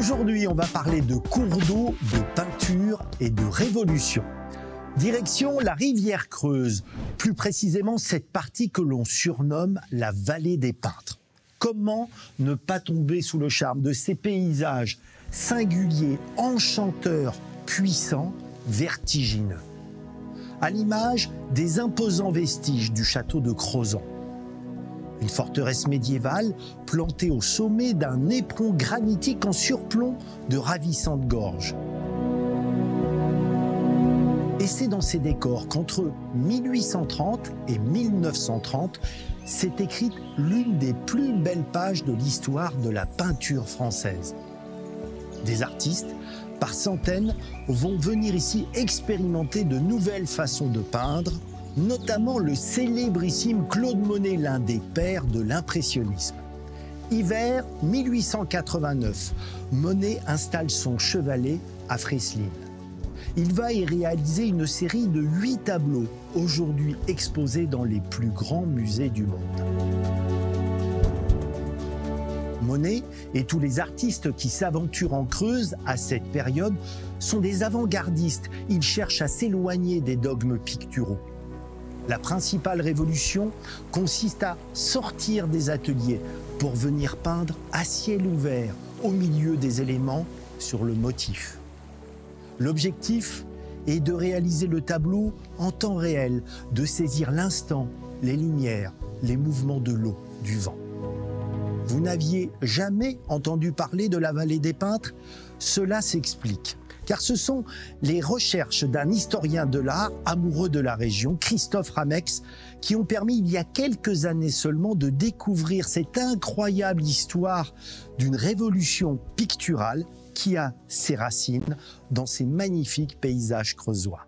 Aujourd'hui, on va parler de cours d'eau, de peinture et de révolution. Direction la rivière Creuse, plus précisément cette partie que l'on surnomme la vallée des peintres. Comment ne pas tomber sous le charme de ces paysages singuliers, enchanteurs, puissants, vertigineux, à l'image des imposants vestiges du château de Crozant. Une forteresse médiévale plantée au sommet d'un éperon granitique en surplomb de ravissantes gorges. Et c'est dans ces décors qu'entre 1830 et 1930 s'est écrite l'une des plus belles pages de l'histoire de la peinture française. Des artistes, par centaines, vont venir ici expérimenter de nouvelles façons de peindre, notamment le célébrissime Claude Monet, l'un des pères de l'impressionnisme. Hiver 1889, Monet installe son chevalet à Fresline. Il va y réaliser une série de 8 tableaux, aujourd'hui exposés dans les plus grands musées du monde. Monet et tous les artistes qui s'aventurent en Creuse à cette période sont des avant-gardistes. Ils cherchent à s'éloigner des dogmes picturaux. La principale révolution consiste à sortir des ateliers pour venir peindre à ciel ouvert, au milieu des éléments, sur le motif. L'objectif est de réaliser le tableau en temps réel, de saisir l'instant, les lumières, les mouvements de l'eau, du vent. Vous n'aviez jamais entendu parler de la vallée des peintres? Cela s'explique, car ce sont les recherches d'un historien de l'art amoureux de la région, Christophe Ramex, qui ont permis il y a quelques années seulement de découvrir cette incroyable histoire d'une révolution picturale qui a ses racines dans ces magnifiques paysages creusois.